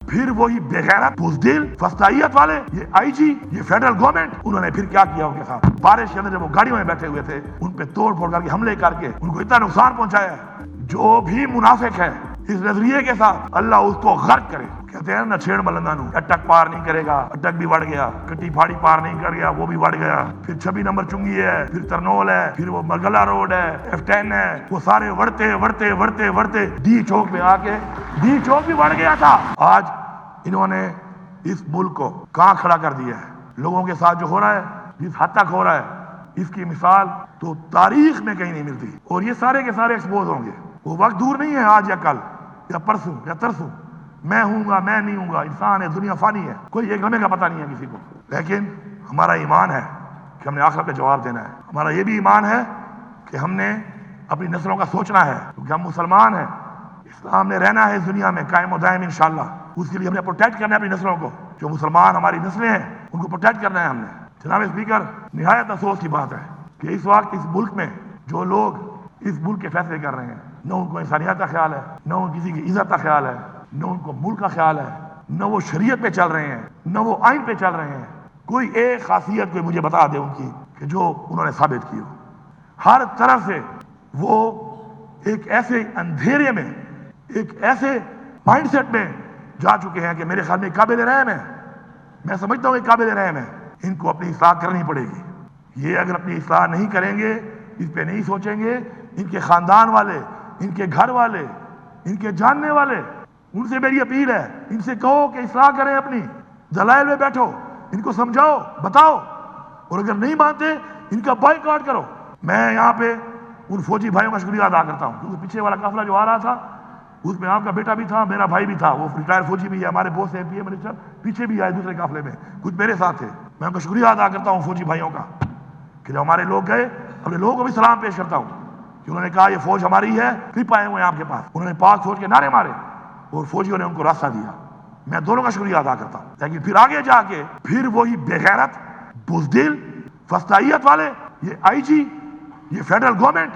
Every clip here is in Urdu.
پھر وہی بےغیرت بزدل فسطائیت والے یہ آئی جی یہ فیڈرل گورنمنٹ انہوں نے پھر کیا کیا ان کے ساتھ بارش کے اندر جب وہ گاڑیوں میں بیٹھے ہوئے تھے ان پہ توڑ پھوڑ کر کے حملے کر کے ان کو اتنا نقصان پہنچایا ہے. جو بھی منافق ہے اس نظریے کے ساتھ اللہ اس کو غرق کرے. کہتے ہیں نہ چھیڑ ملنگا نو اٹک پار نہیں کرے گا اٹک بھی بڑھ گیا کٹی پھاڑی پار نہیں کر گیا وہ بھی بڑھ گیا. پھر 26 نمبر چنگی ہے پھر ترنول ہے پھر وہ مرگلا روڈ ہے F10 ہے وہ سارے وڑتے ڈی چوک میں آ کے ڈی چوک بھی بڑھ گیا تھا. آج انہوں نے اس ملک کو کہاں کھڑا کر دیا ہے. لوگوں کے ساتھ جو ہو رہا ہے جس حد تک ہو رہا ہے اس کی مثال تو تاریخ میں کہیں نہیں ملتی. اور یہ سارے کے سارے ایکسپوز ہوں گے. وہ وقت دور نہیں ہے آج یا کل یا پرسوں یا ترسوں میں ہوں گا میں نہیں ہوں گا. انسان ہے دنیا فانی ہے کوئی ایک لمحے کا پتہ نہیں ہے کسی کو. لیکن ہمارا ایمان ہے کہ ہم نے آخرت کا جواب دینا ہے. ہمارا یہ بھی ایمان ہے کہ ہم نے اپنی نسلوں کا سوچنا ہے کیونکہ ہم مسلمان ہیں. اسلام نے رہنا ہے اس دنیا میں قائم و دائم انشاءاللہ. اس کے لیے ہم نے پروٹیکٹ کرنا ہے اپنی نسلوں کو. جو مسلمان ہماری نسلیں ہیں ان کو پروٹیکٹ کرنا ہے ہم نے. جناب اسپیکر نہایت افسوس کی بات ہے کہ اس وقت اس ملک میں جو لوگ اس ملک کے فیصلے کر رہے ہیں نہ ان کو انسانیت کا خیال ہے نہ ان کسی کی عزت کا خیال ہے نہ ان کو ملک کا خیال ہے نہ وہ شریعت پہ چل رہے ہیں نہ وہ آئین پہ چل رہے ہیں. کوئی ایک خاصیت کوئی مجھے بتا دے ان کی کہ جو انہوں نے ثابت کی ہو. ہر طرف سے وہ ایک ایسے اندھیرے میں ایک ایسے مائنڈ سیٹ میں جا چکے ہیں کہ میرے خیال میں قابل رحم ہے. میں سمجھتا ہوں کہ قابل رحم ہے. ان کو اپنی اصلاح کرنی پڑے گی. یہ اگر اپنی اصلاح نہیں کریں گے اس پہ نہیں سوچیں گے ان کے خاندان والے ان کے گھر والے ان کے جاننے والے ان سے میری اپیل ہے ان سے کہو کہ اصلاح کریں اپنی دلائل میں بیٹھو ان کو سمجھاؤ بتاؤ اور اگر نہیں مانتے ان کا بائیکاٹ کرو. میں یہاں پہ ان فوجی بھائیوں کا شکریہ ادا کرتا ہوں کیونکہ پیچھے والا قافلہ جو آ رہا تھا اس میں آپ کا بیٹا بھی تھا میرا بھائی بھی تھا وہ ریٹائر فوجی بھی ہے ہمارے بہت سے MP منسٹر پیچھے بھی آئے دوسرے قافلے میں کچھ میرے ساتھ تھے. میں ان کا شکریہ ادا کرتا ہوں فوجی بھائیوں کا کہ جب ہمارے لوگ گئے اپنے لوگوں کو بھی سلام پیش کرتا ہوں کہ انہوں نے کہا یہ فوج ہماری ہے کلپ آئے ہوئے ہیں آپ کے پاس. انہوں نے پاک فوج کے نعرے مارے اور فوجیوں نے ان کو راستہ دیا. میں دونوں کا شکریہ ادا کرتا ہوں. لیکن پھر آگے جا کے پھر وہی بےغیرت بزدل فسطائیت والے یہ آئی جی یہ فیڈرل گورنمنٹ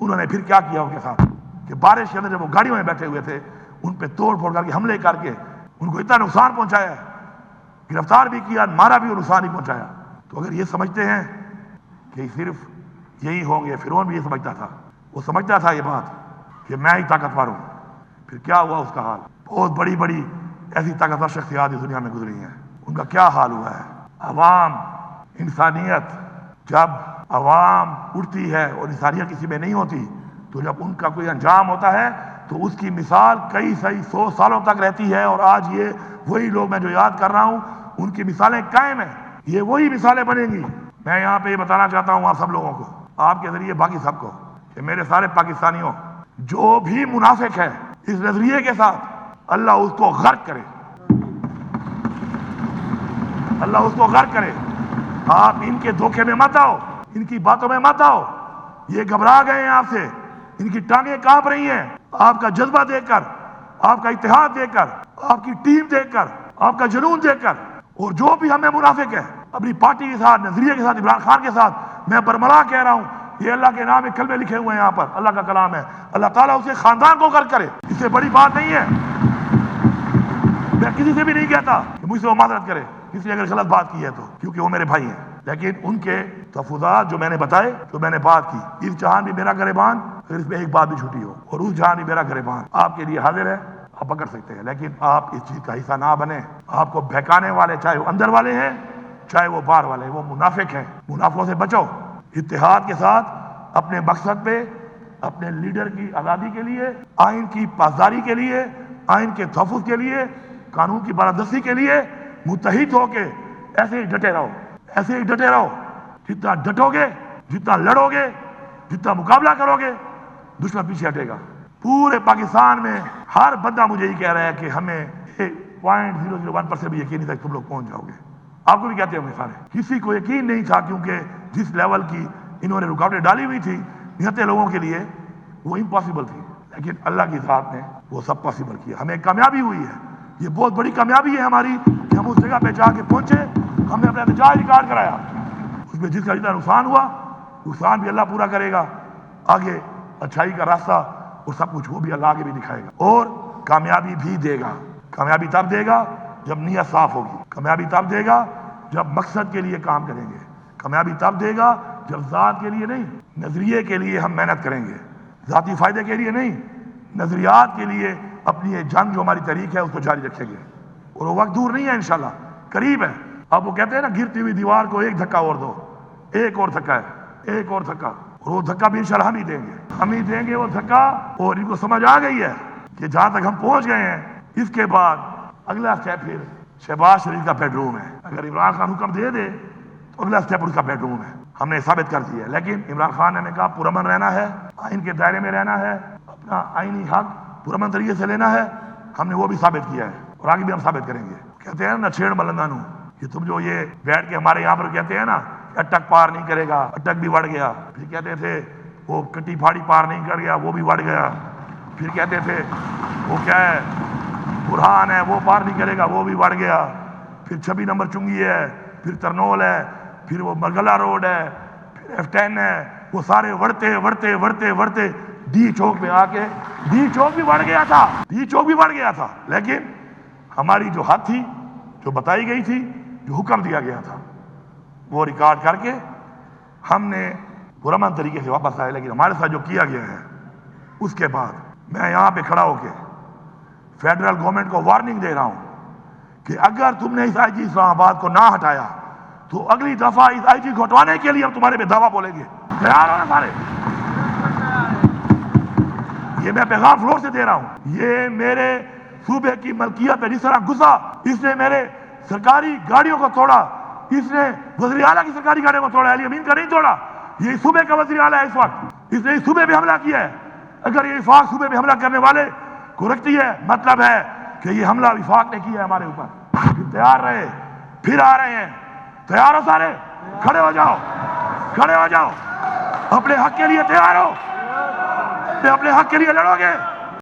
انہوں نے پھر کیا کیا ان کے ساتھ کہ بارش کے اندر جب وہ گاڑیوں میں بیٹھے ہوئے تھے ان پہ توڑ پھوڑ کر کے حملے کر کے ان کو اتنا نقصان پہنچایا گرفتار بھی کیا مارا بھی اور نقصان بھی پہنچایا. تو اگر یہ سمجھتے ہیں کہ صرف یہی ہوں گے فرعون بھی یہ سمجھتا تھا وہ سمجھتا تھا یہ بات کہ میں ہی طاقتور ہوں. پھر کیا ہوا اس کا حال. بہت بڑی بڑی ایسی طاقتور شخصیات اس دنیا میں گزری ہیں ان کا کیا حال ہوا ہے. عوام انسانیت جب عوام اٹھتی ہے اور انسانیت کسی میں نہیں ہوتی تو جب ان کا کوئی انجام ہوتا ہے تو اس کی مثال کئی 100 سالوں تک رہتی ہے. اور آج یہ وہی لوگ میں جو یاد کر رہا ہوں ان کی مثالیں قائم ہیں. یہ وہی مثالیں بنیں گی. میں یہاں پہ یہ بتانا چاہتا ہوں آپ سب لوگوں کو آپ کے ذریعے باقی سب کو کہ میرے سارے پاکستانیوں جو بھی منافق ہے اس نظریے کے ساتھ اللہ اس کو غرق کرے اللہ اس کو غرق کرے. آپ ان کے دھوکے میں مت آؤ ان کی باتوں میں مت آؤ. یہ گھبرا گئے ہیں آپ سے ان کی ٹانگیں کانپ رہی ہیں آپ کا جذبہ دیکھ کر آپ کا اتحاد دیکھ کر آپ کی ٹیم دیکھ کر آپ کا جنون دیکھ کر. اور جو بھی ہمیں منافق ہے اپنی پارٹی کے ساتھ نظریے کے ساتھ عمران خان کے ساتھ میں برملا کہہ رہا ہوں یہ اللہ کے نام میں کلمے لکھے ہوئے ہیں یہاں پر اللہ کا کلام ہے. اللہ تعالیٰ اسے خاندان کو غرق کرے. اس سے بڑی بات نہیں ہے. میں کسی سے بھی نہیں کہتا کہ مجھ سے وہ معذرت کرے کسی نے اگر غلط بات کی ہے تو کیونکہ وہ میرے بھائی ہیں. لیکن ان کے تفوضات جو میں نے بتائے جو میں نے بات کی اس جہان بھی میرا گریبان اگر اس میں ایک بات بھی چھوٹی ہو اور اس جہان بھی میرا گریبان آپ کے لیے حاضر ہے آپ پکڑ سکتے ہیں. لیکن آپ اس چیز کا حصہ نہ بنیں. آپ کو بہکانے والے چاہے وہ اندر والے ہیں چاہے وہ باہر والے وہ منافق ہیں. منافقوں سے بچو. اتحاد کے ساتھ اپنے مقصد پہ اپنے لیڈر کی آزادی کے لیے آئین کی پاسداری کے لیے آئین کے تحفظ کے لیے قانون کی بالادستی کے لیے متحد ہو کے ایسے ہی ڈٹے رہو ایسے ہی ڈٹے رہو. جتنا ڈٹو گے جتنا لڑو گے جتنا مقابلہ کرو گے دشمن پیچھے ہٹے گا. پورے پاکستان میں ہر بندہ مجھے یہ کہہ رہا ہے کہ ہمیں 0.001% بھی یقین نہیں تھا کہ تم لوگ پہنچ جاؤ گے. آپ کو بھی کہتے ہیں سارے کسی کو یقین نہیں تھا کیونکہ جس لیول کی انہوں نے رکاوٹیں ڈالی ہوئی تھی نہتے لوگوں کے لیے وہ امپاسبل تھی. لیکن اللہ کی ذات نے وہ سب پاسبل کیا. ہمیں کامیابی ہوئی ہے. یہ بہت بڑی کامیابی ہے ہماری کہ ہم اس جگہ پہ جا کے پہنچے. ہم نے اپنا احتجاج ریکارڈ کرایا. اس میں جس کا جتنا نقصان ہوا نقصان بھی اللہ پورا کرے گا. آگے اچھائی کا راستہ اور سب کچھ وہ بھی اللہ آگے بھی دکھائے گا اور کامیابی بھی دے گا. کامیابی تب دے گا جب نیت صاف ہوگی، کامیابی تب دے گا جب مقصد کے لیے کام کریں گے، کامیابی تب دے گا جب ذات کے لیے نہیں نظریے کے لیے ہم محنت کریں گے، ذاتی فائدے کے لیے نہیں، نظریات کے لیے اپنی یہ جنگ جو ہماری تحریک ہے اس کو جاری رکھیں گے، اور وہ وقت دور نہیں ہے انشاءاللہ، قریب ہے۔ اب وہ کہتے ہیں نا گرتی ہوئی دیوار کو ایک دھکا اور دو، ایک اور دھکا ہے، ایک اور دھکا، اور وہ دھکا بھی انشاءاللہ ہم ہی دیں گے وہ دھکا۔ اور ان کو سمجھ آ گئی ہے کہ جہاں تک ہم پہنچ گئے ہیں، اس کے بعد اگلا اسٹیپ پھر شہباز شریف کا بیڈ روم ہے۔ اگر عمران خان حکم دے دے تو اگلا اسٹیپ اس کا بیڈ روم ہے، ہم نے ثابت کر دیا ہے۔ لیکن عمران خان نے کہا پرامن رہنا ہے، آئین کے دائرے میں رہنا ہے، اپنا آئینی حق پرامن طریقے سے لینا ہے، ہم نے وہ بھی ثابت کیا ہے اور آگے بھی ہم ثابت کریں گے۔ کہتے ہیں نا چھیڑ ملندانو، کہ تم جو یہ بیٹھ کے ہمارے یہاں پر کہتے ہیں نا اٹک پار نہیں کرے گا، اٹک بھی بڑھ گیا، پھر کہتے تھے وہ کٹی پھاڑی پار نہیں کر گیا، وہ بھی بڑھ گیا، پھر کہتے تھے وہ کیا ہے برہان ہے وہ پار نہیں کرے گا، وہ بھی بڑھ گیا، پھر 26 نمبر چنگی ہے، پھر ترنول ہے، پھر وہ مرگلہ روڈ ہے، پھر F10 ہے، وہ سارے وڑتے ڈی چوک میں آ کے ڈی چوک بھی بڑھ گیا تھا، لیکن ہماری جو حد تھی، جو بتائی گئی تھی، جو حکم دیا گیا تھا، وہ ریکارڈ کر کے ہم نے پرامن طریقے سے واپس آئے۔ لیکن ہمارے ساتھ جو کیا گیا ہے، اس کے بعد میں یہاں پہ کھڑا ہو کے فیڈرل گورنمنٹ کو وارننگ دے رہا ہوں کہ اگر تم نے اس آئی جی اسلام آباد کو نہ ہٹایا تو اگلی دفعہ اس آئی جی کو ہٹوانے کے لیے ہم تمہارے پہ دعویٰ بولیں گے۔ تیار ہو نا سارے؟ یہ میں پیغام فلور سے دے رہا ہوں، یہ میرے صوبے کی ملکیت ہے، جس طرح گزا اس نے میرے سرکاری گاڑیوں کو توڑا، اس نے وزیر اعلیٰ کی سرکاری گاڑیوں کو توڑا، علی امین کا نہیں توڑا، یہ صوبے کا وزیر اعلیٰ ہے اس وقت، اس نے اس صوبے پہ حملہ کیا ہے۔ اگر یہ وفاق صوبے پہ حملہ کرنے والے کو رکھتی ہے، مطلب ہے کہ یہ حملہ وفاق نے کیا ہے ہمارے اوپر۔ پھر تیار رہے، پھر آ رہے ہیں، تیار ہو سارے؟ کھڑے ہو جاؤ، کھڑے ہو جاؤ، اپنے حق کے لیے تیار ہو؟ اپنے حق کے لیے لڑو گے؟